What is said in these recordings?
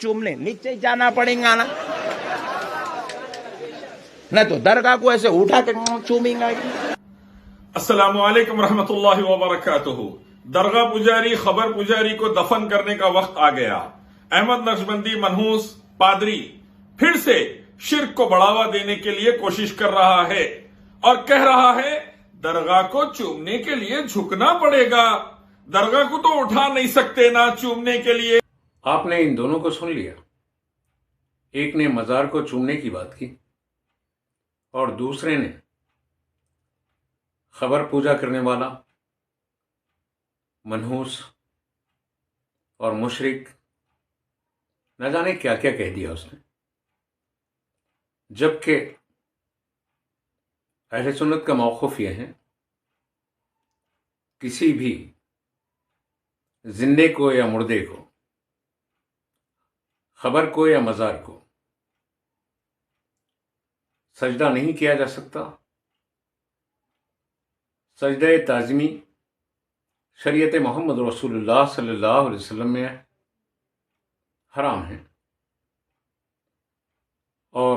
चूमने नीचे जाना पड़ेगा ना, नहीं तो दरगाह को ऐसे उठा के चूमेंगा। अस्सलामु अलैकुम रहमतुल्लाहि व बरकातुहू। दरगाह पुजारी खबर पुजारी को दफन करने का वक्त आ गया। अहमद नक्शबंदी मनहूस पादरी फिर से शिर्क को बढ़ावा देने के लिए कोशिश कर रहा है और कह रहा है दरगाह को चूमने के लिए झुकना पड़ेगा, दरगाह को तो उठा नहीं सकते ना चूमने के लिए। आपने इन दोनों को सुन लिया। एक ने मजार को चूमने की बात की और दूसरे ने खबर पूजा करने वाला मनहूस और मुशरिक न जाने क्या क्या कह दिया उसने। जबकि अहले सुन्नत का मौक़िफ़ यह है, किसी भी जिंदे को या मुर्दे को, खबर को या मज़ार को सजदा नहीं किया जा सकता। सजदे ताज़मी शरीयत मोहम्मद रसूलुल्लाह सल्लल्लाहु अलैहि वसल्लम में हराम है और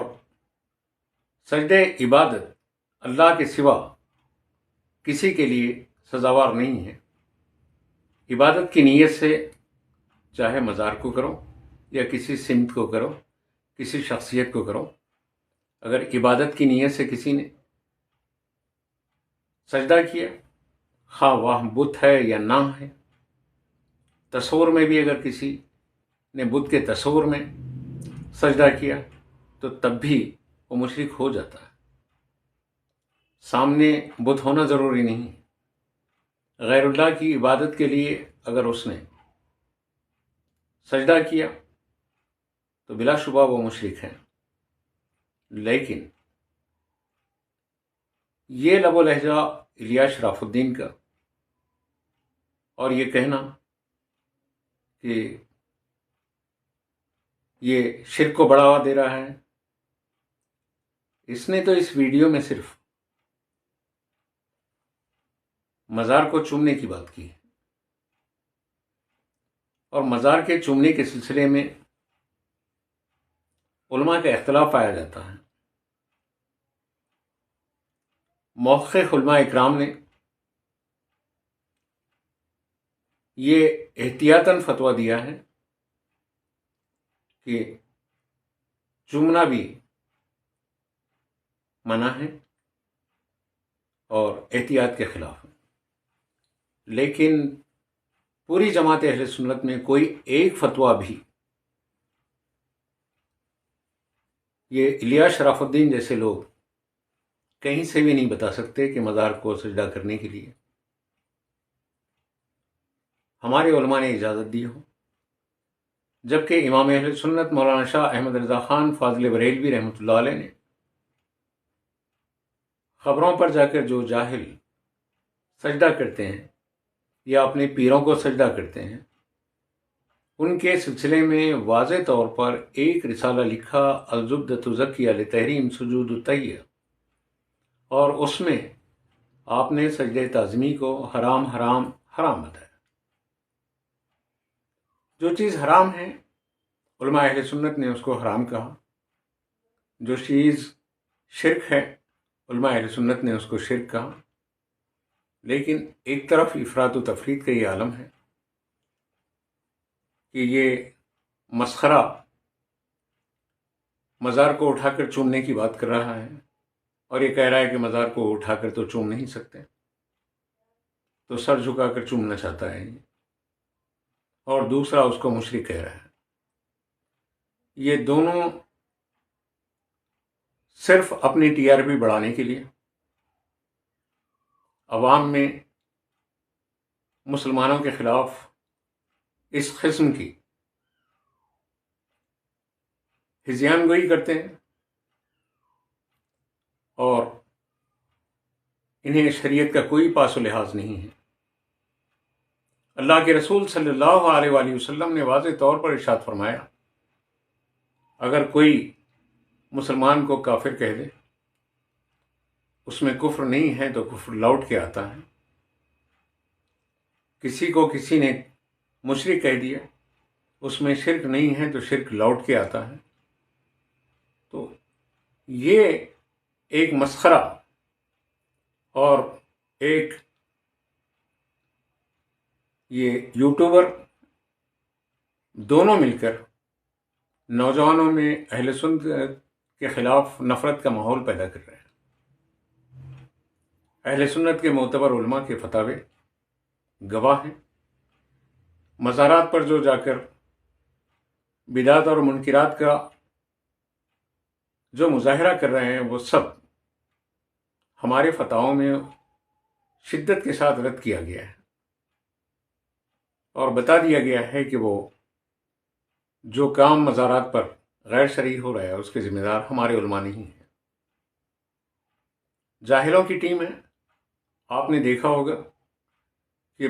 सजदे इबादत अल्लाह के सिवा किसी के लिए सजावार नहीं है। इबादत की नीयत से चाहे मज़ार को करो या किसी सिमत को करो, किसी शख्सियत को करो, अगर इबादत की नीयत से किसी ने सजदा किया, खा वाह बुत है या ना है, तस्वुर में भी अगर किसी ने बुत के तस्वुर में सजदा किया तो तब भी वो मुशरिक हो जाता है। सामने बुत होना ज़रूरी नहीं। गैरुल्लाह की इबादत के लिए अगर उसने सजदा किया तो बिलाशुबा वो मुशरिक है। लेकिन ये लबो लहजा इलियास शराफुद्दीन का और ये कहना कि ये शिर्क को बढ़ावा दे रहा है, इसने तो इस वीडियो में सिर्फ मज़ार को चूमने की बात की है और मज़ार के चूमने के सिलसिले में उलमा का इख्तिलाफ पाया जाता है। मौक़िफ़ उलमा इकराम ने ये एहतियातन फतवा दिया है कि चूमना भी मना है और एहतियात के खिलाफ है। लेकिन पूरी जमात अहले सुन्नत में कोई एक फतवा भी ये इलियास शराफुद्दीन जैसे लोग कहीं से भी नहीं बता सकते कि मज़ार को सजदा करने के लिए हमारे उलमा ने इजाज़त दी हो। जबकि इमाम अहले सुन्नत मौलाना शाह अहमद रज़ा ख़ान फ़ाज़िल बरेलवी रहमतुल्लाह अलैह ने ख़बरों पर जाकर जो जाहिल सजदा करते हैं या अपने पीरों को सजदा करते हैं, उनके सिलसिले में वाज़े तौर पर एक रिसाला लिखा अल-ज़ुब्दतु ज़किया लितहरीम सुजूद तय्य, और उसमें आपने सजदे ताज़मी को हराम हराम हराम बताया। जो चीज़ हराम है उलमा अहले सुन्नत ने उसको हराम कहा, जो चीज़ शिर्क है उलमा अहले सुन्नत ने उसको शिर्क कहा। लेकिन एक तरफ इफ़रात व तफरीत का ये आलम है कि ये मस्खरा मज़ार को उठाकर चूमने की बात कर रहा है और ये कह रहा है कि मज़ार को उठाकर तो चूम नहीं सकते, तो सर झुकाकर चूमना चाहता है ये, और दूसरा उसको मुशरिक कह रहा है। ये दोनों सिर्फ अपनी टीआरपी बढ़ाने के लिए अवाम में मुसलमानों के खिलाफ इस किस्म की हिज़यानगोई करते हैं और इन्हें शरीयत का कोई पास व लिहाज नहीं है। अल्लाह के रसूल सल्लल्लाहु अलैहि वसल्लम ने वाज़ेह तौर पर इरशाद फरमाया, अगर कोई मुसलमान को काफिर कह दे, उसमें कुफ्र नहीं है तो कुफ्र लौट के आता है। किसी को किसी ने मुशरिक कह दिया اس میں شرک نہیں ہے تو شرک لوٹ کے آتا ہے. تو یہ ایک مسخرہ اور ایک یہ یوٹیوبر دونوں مل کر نوجوانوں میں اہل سنت کے خلاف نفرت کا ماحول پیدا کر رہے ہیں. اہل سنت کے معتبر علماء کے فتاوے گواہ ہیں. مزارات پر جو جا کر بدعت اور منکرات کا جو مظاہرہ کر رہے ہیں وہ سب ہمارے فتاووں میں شدت کے ساتھ رد کیا گیا ہے اور بتا دیا گیا ہے کہ وہ جو کام مزارات پر غیر شرعی ہو رہا ہے اس کے ذمہ دار ہمارے علماء نہیں ہیں، جاہلوں کی ٹیم ہے. آپ نے دیکھا ہوگا کہ